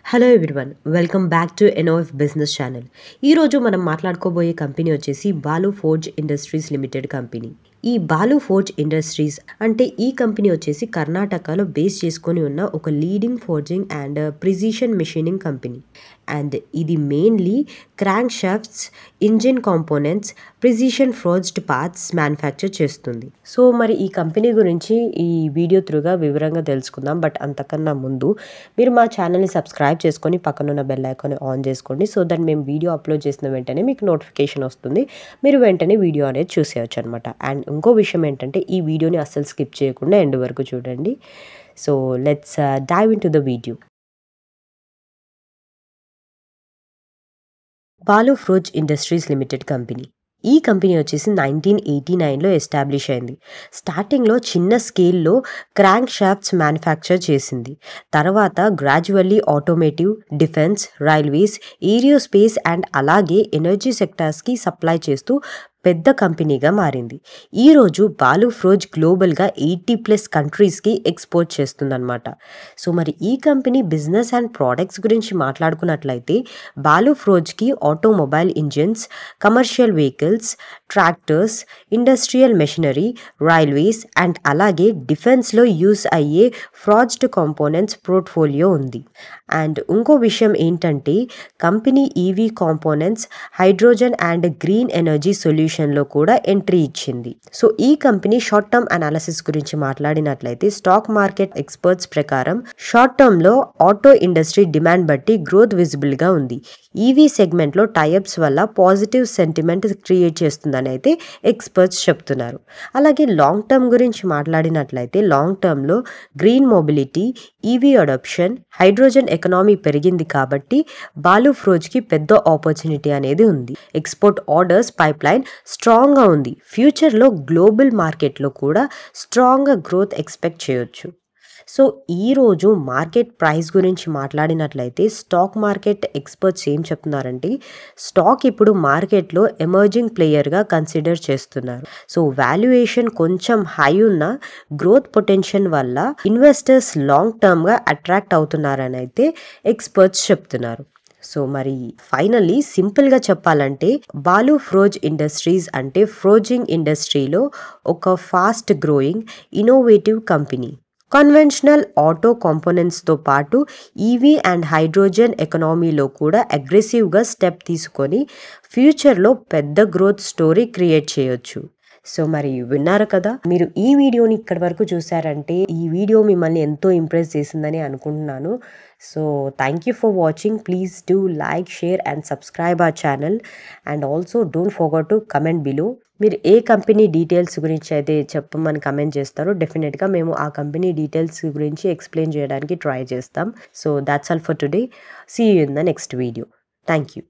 Hello everyone, welcome back to ఎన్ఓఎఫ్ business channel. ఈరోజు మనం మాట్లాడుకోబోయే company వచ్చేసి Balu forge Industries Limited company. ఈ బాలు ఫోర్జ్ ఇండస్ట్రీస్ అంటే ఈ కంపెనీ వచ్చేసి కర్ణాటకలో బేస్ చేసుకొని ఉన్న ఒక leading forging and precision machining company. And ఇది mainly crankshafts, engine components, precision forged parts manufacture చేస్తుంది. సో మరి ఈ కంపెనీ గురించి ఈ వీడియో త్రూగా వివరంగా తెలుసుకుందాం. బట్ అంతకన్నా ముందు మీరు మా ఛానల్ని సబ్స్క్రైబ్ చేసుకొని పక్కనున్న బెల్ ఐకాన్ ఆన్ చేసుకోండి. సో దట్ మేము వీడియో అప్లోడ్ చేసిన వెంటనే మీకు నోటిఫికేషన్ వస్తుంది. మీరు వెంటనే వీడియో అనేది చూసేయచ్చు అనమాట. అండ్ ఇంకో విషయం ఏంటంటే ఈ వీడియోని అస్సలు స్కిప్ చేయకుండా ఎండ్ వరకు చూడండి. So let's dive into the video. Balu forge Industries Limited company. ఈ కంపెనీ వచ్చేసి 1989లో ఎస్టాబ్లిష్ అయింది. స్టార్టింగ్లో చిన్న స్కేల్లో క్రాంక్ షాఫ్ట్స్ మ్యానుఫ్యాక్చర్ చేసింది. తర్వాత gradually automotive, defence, railways, aerospace and అలాగే ఎనర్జీ సెక్టార్స్కి సప్లై చేస్తూ పెద్ద కంపెనీగా మారింది. ఈరోజు బాలు ఫోర్జ్ గ్లోబల్గా 80+ కంట్రీస్కి ఎక్స్పోర్ట్ చేస్తుందన్నమాట. సో మరి ఈ కంపెనీ బిజినెస్ అండ్ ప్రోడక్ట్స్ గురించి మాట్లాడుకున్నట్లయితే బాలు ఫోర్జ్కి automobile engines, commercial vehicles, tractors, industrial machinery, railways and అలాగే డిఫెన్స్లో యూస్ అయ్యే ఫోర్జ్డ్ కాంపోనెంట్స్ పోర్ట్ఫోలియో ఉంది. అండ్ ఇంకో విషయం ఏంటంటే company EV components, hydrogen and green energy సొల్యూషన్లో కూడా ఎంట్రీ ఇచ్చింది. సో ఈ కంపెనీ షార్ట్ టర్మ్ అనాలిసిస్ గురించి మాట్లాడినట్లయితే స్టాక్ మార్కెట్ ఎక్స్పర్ట్స్ ప్రకారం షార్ట్ టర్మ్లో ఆటో ఇండస్ట్రీ డిమాండ్ బట్టి గ్రోత్ విజిబుల్గా ఉంది. ఈవీ సెగ్మెంట్లో టైఅప్స్ వల్ల పాజిటివ్ సెంటిమెంట్ క్రియేట్ చేస్తుందని అయితే ఎక్స్పర్ట్స్ చెప్తున్నారు. అలాగే లాంగ్ టర్మ్ గురించి మాట్లాడినట్లయితే లాంగ్ టర్మ్లో green mobility, EV adoption, hydrogen economy పెరిగింది కాబట్టి బాలు ఫోర్జ్కి పెద్ద ఆపర్చునిటీ అనేది ఉంది. ఎక్స్పోర్ట్ ఆర్డర్స్ పైప్లైన్ స్ట్రాంగ్గా ఉంది. ఫ్యూచర్లో గ్లోబల్ మార్కెట్లో కూడా స్ట్రాంగ్గా గ్రోత్ ఎక్స్పెక్ట్ చేయొచ్చు. సో ఈరోజు మార్కెట్ ప్రైస్ గురించి మాట్లాడినట్లయితే స్టాక్ మార్కెట్ ఎక్స్పర్ట్స్ ఏం చెప్తున్నారంటే స్టాక్ ఇప్పుడు మార్కెట్లో ఎమర్జింగ్ ప్లేయర్గా కన్సిడర్ చేస్తున్నారు. సో వాల్యుయేషన్ కొంచెం హై ఉన్న గ్రోత్ పొటెన్షియల్ వల్ల ఇన్వెస్టర్స్ లాంగ్ టర్మ్గా అట్రాక్ట్ అవుతున్నారని అయితే ఎక్స్పర్ట్స్ చెప్తున్నారు. సో మరి ఫైనల్లీ సింపుల్గా చెప్పాలంటే బాలు ఫోర్జ్ ఇండస్ట్రీస్ అంటే ఫోర్జింగ్ ఇండస్ట్రీలో ఒక fast growing innovative company. Conventional auto కాంపోనెంట్స్తో పాటు ఈవీ అండ్ హైడ్రోజన్ ఎకనామీలో కూడా అగ్రెసివ్గా స్టెప్ తీసుకొని ఫ్యూచర్లో పెద్ద గ్రోత్ స్టోరీ క్రియేట్ చేయొచ్చు. సో మరి విన్నారు కదా, మీరు ఈ వీడియోని ఇక్కడి వరకు చూసారంటే ఈ వీడియో మిమ్మల్ని ఎంతో ఇంప్రెస్ చేసిందని అనుకుంటున్నాను. So thank you for watching. Please do like, share and subscribe our channel and also don't forget to comment below. మీరు ఏ కంపెనీ డీటెయిల్స్ గురించి అయితే చెప్పమని కమెంట్ చేస్తారో డెఫినెట్గా మేము ఆ కంపెనీ డీటెయిల్స్ గురించి ఎక్స్ప్లెయిన్ చేయడానికి ట్రై చేస్తాం. So that's all for today. See you in the next video. Thank you.